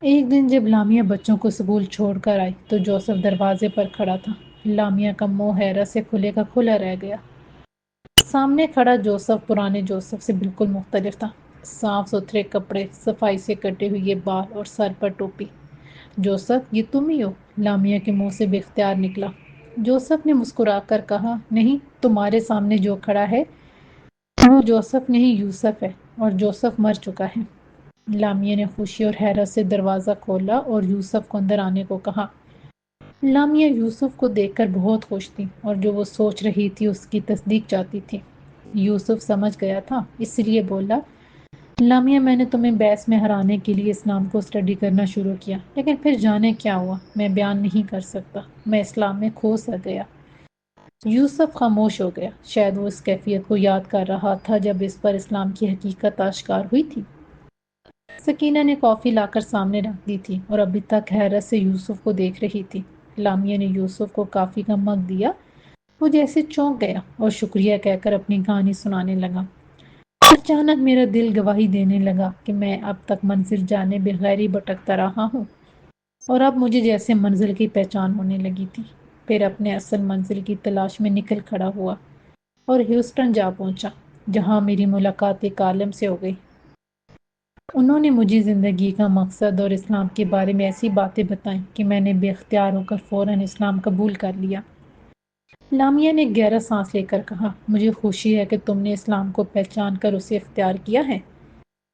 ایک دن جب لامیا بچوں کو اسکول چھوڑ کر آئی تو جوسف دروازے پر کھڑا تھا۔ لامیا کا منہ حیرت سے کھلے کا کھلا رہ گیا۔ سامنے کھڑا جوسف پرانے جوسف سے بالکل مختلف تھا۔ صاف ستھرے کپڑے، صفائی سے کٹے ہوئے بال اور سر پر ٹوپی۔ جوسف، یہ تم ہی ہو؟ لامیا کے منہ سے بے اختیار نکلا۔ جوسف نے مسکرا کر کہا، نہیں، تمہارے سامنے جو کھڑا ہے وہ جوسف نہیں، یوسف ہے، اور جوسف مر چکا ہے۔ لامیا نے خوشی اور حیرت سے دروازہ کھولا اور یوسف کو اندر آنے کو کہا۔ لامیا یوسف کو دیکھ کر بہت خوش تھی اور جو وہ سوچ رہی تھی اس کی تصدیق چاہتی تھی۔ یوسف سمجھ گیا تھا، اس لیے بولا، لامیا، میں نے تمہیں بحث میں ہرانے کے لیے اسلام کو اسٹڈی کرنا شروع کیا، لیکن پھر جانے کیا ہوا، میں بیان نہیں کر سکتا، میں اسلام میں کھو سا گیا۔ یوسف خاموش ہو گیا۔ شاید وہ اس کیفیت کو یاد کر رہا تھا جب اس پر اسلام کی حقیقت آشکار ہوئی تھی۔ سکینہ نے کافی لا کر سامنے رکھ دی تھی اور ابھی تک حیرت سے یوسف کو دیکھ رہی تھی۔ لامیا نے یوسف کو کافی کا مگ دیا۔ وہ جیسے چونک گیا اور شکریہ کہہ کر اپنی کہانی سنانے لگا۔ اچانک میرا دل گواہی دینے لگا کہ میں اب تک منزل جانے بغیر ہی بھٹکتا رہا ہوں، اور اب مجھے جیسے منزل کی پہچان ہونے لگی تھی۔ پھر اپنے اصل منزل کی تلاش میں نکل کھڑا ہوا اور ہیوسٹن جا پہنچا، جہاں میری ملاقات ایک عالم سے ہو گئی۔ انہوں نے مجھے زندگی کا مقصد اور اسلام کے بارے میں ایسی باتیں بتائیں کہ میں نے بے اختیار ہو کر فوراً اسلام قبول کر لیا۔ لامیا نے گہرا سانس لے کر کہا، مجھے خوشی ہے کہ تم نے اسلام کو پہچان کر اسے اختیار کیا ہے،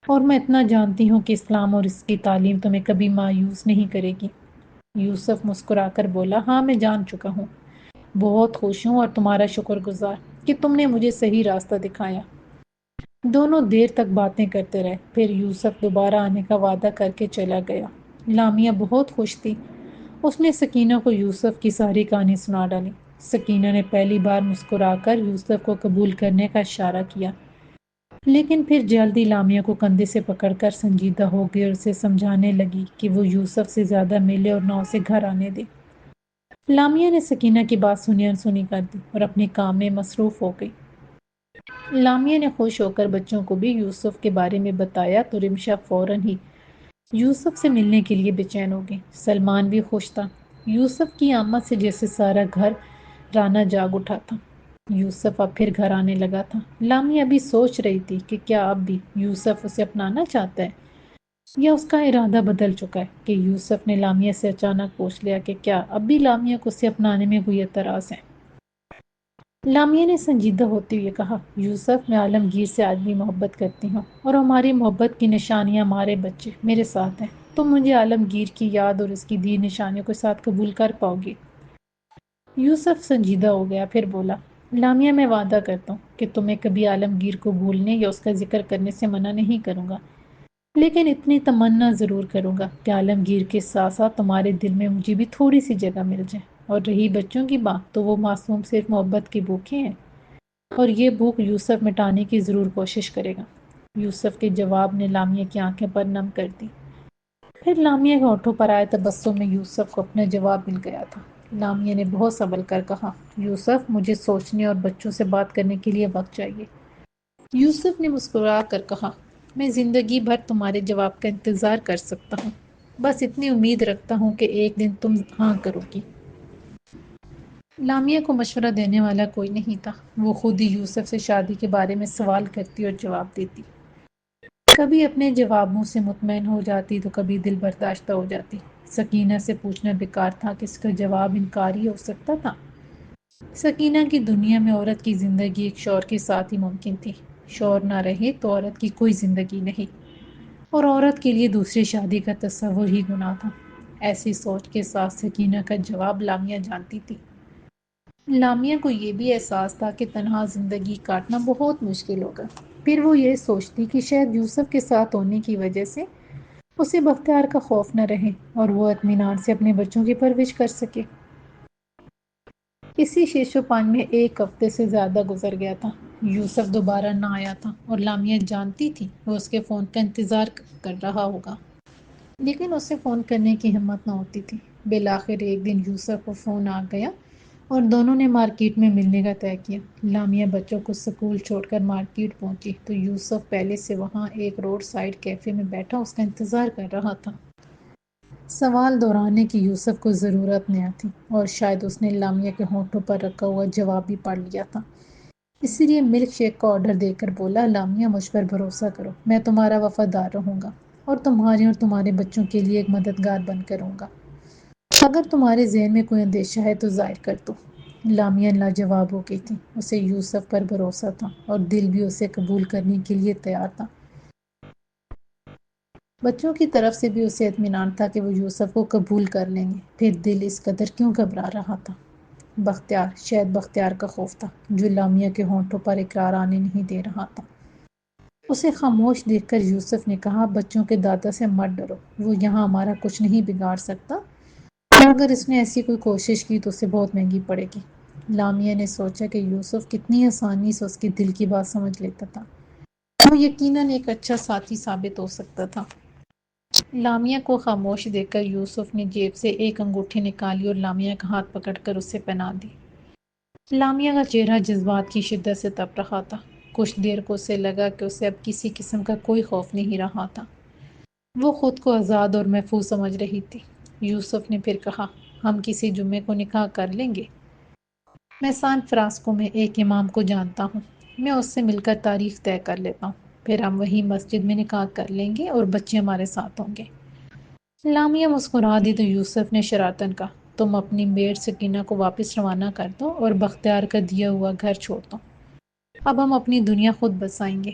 اور میں اتنا جانتی ہوں کہ اسلام اور اس کی تعلیم تمہیں کبھی مایوس نہیں کرے گی۔ یوسف مسکرا کر بولا، ہاں، میں جان چکا ہوں، بہت خوش ہوں اور تمہارا شکر گزار کہ تم نے مجھے صحیح راستہ دکھایا۔ دونوں دیر تک باتیں کرتے رہے، پھر یوسف دوبارہ آنے کا وعدہ کر کے چلا گیا۔ لامیا بہت خوش تھی۔ اس نے سکینہ کو یوسف کی ساری کہانی سنا ڈالی۔ سکینہ نے پہلی بار مسکرا کر یوسف کو قبول کرنے کا اشارہ کیا، لیکن پھر جلدی لامیا کو کندھے سے پکڑ کر سنجیدہ ہو گئی اور اسے سمجھانے لگی کہ وہ یوسف سے زیادہ ملے اور نہ اسے گھر آنے دے۔ لامیا نے سکینہ کی بات سنی انسنی کر دی اور اپنے کام میں مصروف ہو گئی۔ لامیا نے خوش ہو کر بچوں کو بھی یوسف کے بارے میں بتایا تو رمشا فوراً ہی یوسف سے ملنے کے لیے بے چین ہو گئی۔ سلمان بھی خوش تھا۔ یوسف کی آمد سے جیسے سارا گھر رانا جاگ اٹھا تھا۔ یوسف اب پھر گھر آنے لگا تھا۔ لامیا ابھی سوچ رہی تھی کہ کیا اب بھی یوسف اسے اپنانا چاہتا ہے یا اس کا ارادہ بدل چکا ہے، کہ یوسف نے لامیا سے اچانک پوچھ لیا کہ کیا اب بھی لامیا کو اسے اپنانے میں کوئی اعتراض ہے۔ لامیا نے سنجیدہ ہوتے ہوئے کہا، یوسف، میں عالمگیر سے آج بھی محبت کرتی ہوں، اور ہماری محبت کی نشانیاں ہمارے بچے میرے ساتھ ہیں۔ تم مجھے عالمگیر کی یاد اور اس کی دی نشانیوں کے ساتھ قبول کر پاؤ گی؟ یوسف سنجیدہ ہو گیا، پھر بولا، لامیا، میں وعدہ کرتا ہوں کہ تمہیں کبھی عالمگیر کو بھولنے یا اس کا ذکر کرنے سے منع نہیں کروں گا، لیکن اتنی تمنا ضرور کروں گا کہ عالمگیر کے ساتھ ساتھ تمہارے دل میں مجھے بھی تھوڑی سی جگہ مل جائے۔ اور رہی بچوں کی بات، تو وہ معصوم صرف محبت کی بھوکے ہیں، اور یہ بھوک یوسف مٹانے کی ضرور کوشش کرے گا۔ یوسف کے جواب نے لامیا کی آنکھیں پر نم کر دی۔ پھر لامیا کے ہونٹوں پر آئے تبسم میں یوسف کو اپنا جواب مل گیا تھا۔ لامیا نے بہت سنبھل کر کہا، یوسف، مجھے سوچنے اور بچوں سے بات کرنے کے لیے وقت چاہیے۔ یوسف نے مسکرا کر کہا، میں زندگی بھر تمہارے جواب کا انتظار کر سکتا ہوں، بس اتنی امید رکھتا ہوں کہ ایک دن تم ہاں کرو گی۔ لامیا کو مشورہ دینے والا کوئی نہیں تھا۔ وہ خود ہی یوسف سے شادی کے بارے میں سوال کرتی اور جواب دیتی۔ کبھی اپنے جوابوں سے مطمئن ہو جاتی تو کبھی دل برداشتہ ہو جاتی۔ سکینہ سے پوچھنا بیکار تھا کہ اس کا جواب انکاری ہو سکتا تھا۔ سکینہ کی دنیا میں عورت کی زندگی ایک شوہر کے ساتھ ہی ممکن تھی۔ شوہر نہ رہے تو عورت کی کوئی زندگی نہیں، اور عورت کے لیے دوسری شادی کا تصور ہی گناہ تھا۔ ایسی سوچ کے ساتھ سکینہ کا جواب لامیا جانتی تھی۔ لامیا کو یہ بھی احساس تھا کہ تنہا زندگی کاٹنا بہت مشکل ہوگا۔ پھر وہ یہ سوچتی کہ شاید یوسف کے ساتھ ہونے کی وجہ سے اسے بختیار کا خوف نہ رہے اور وہ اطمینان سے اپنے بچوں کی پرورش کر سکے۔ اسی شیش و پانچ میں ایک ہفتے سے زیادہ گزر گیا تھا۔ یوسف دوبارہ نہ آیا تھا اور لامیا جانتی تھی وہ اس کے فون کا انتظار کر رہا ہوگا، لیکن اسے فون کرنے کی ہمت نہ ہوتی تھی۔ بالآخر ایک دن یوسف کو فون آ گیا اور دونوں نے مارکیٹ میں ملنے کا طے کیا۔ لامیا بچوں کو سکول چھوڑ کر مارکیٹ پہنچی تو یوسف پہلے سے وہاں ایک روڈ سائڈ کیفے میں بیٹھا اس کا انتظار کر رہا تھا۔ سوال دہرانے کی یوسف کو ضرورت نہ تھی، اور شاید اس نے لامیا کے ہونٹوں پر رکھا ہوا جواب بھی پڑھ لیا تھا۔ اسی لیے ملک شیک کا آرڈر دے کر بولا، لامیا مجھ پر بھروسہ کرو، میں تمہارا وفادار رہوں گا اور تمہارے اور تمہارے بچوں کے لیے ایک مددگار بن کر رہوں گا۔ اگر تمہارے ذہن میں کوئی اندیشہ ہے تو ظاہر کر دو۔ لامیا لاجواب ہو گئی تھی۔ اسے یوسف پر بھروسہ تھا اور دل بھی اسے قبول کرنے کے لیے تیار تھا۔ بچوں کی طرف سے بھی اسے اطمینان تھا کہ وہ یوسف کو قبول کر لیں گے، پھر دل اس قدر کیوں گھبرا رہا تھا؟ شاید بختیار کا خوف تھا جو لامیا کے ہونٹوں پر اقرار آنے نہیں دے رہا تھا۔ اسے خاموش دیکھ کر یوسف نے کہا، بچوں کے دادا سے مت ڈرو، وہ یہاں ہمارا کچھ نہیں بگاڑ سکتا، اور اگر اس نے ایسی کوئی کوشش کی تو اسے بہت مہنگی پڑے گی۔ لامیا نے سوچا کہ یوسف کتنی آسانی سے اس کے دل کی بات سمجھ لیتا تھا۔ وہ یقیناً ایک اچھا ساتھی ثابت ہو سکتا تھا۔ لامیا کو خاموش دیکھ کر یوسف نے جیب سے ایک انگوٹھی نکالی اور لامیا کا ہاتھ پکڑ کر اسے پہنا دی۔ لامیا کا چہرہ جذبات کی شدت سے تپ رہا تھا۔ کچھ دیر کو اسے لگا کہ اسے اب کسی قسم کا کوئی خوف نہیں رہا تھا۔ وہ خود کو آزاد اور محفوظ سمجھ رہی تھی۔ یوسف نے پھر کہا، ہم کسی جمعے کو نکاح کر لیں گے۔ میں سان فرانسسکو میں ایک امام کو جانتا ہوں، میں اس سے مل کر تاریخ طے کر لیتا ہوں، پھر ہم وہی مسجد میں نکاح کر لیں گے اور بچے ہمارے ساتھ ہوں گے۔ لامیا مسکرا دی تو یوسف نے شرارتاً کہا، تم اپنی میڈ سکینہ کو واپس روانہ کر دو اور بختیار کا دیا ہوا گھر چھوڑ دو۔ اب ہم اپنی دنیا خود بسائیں گے۔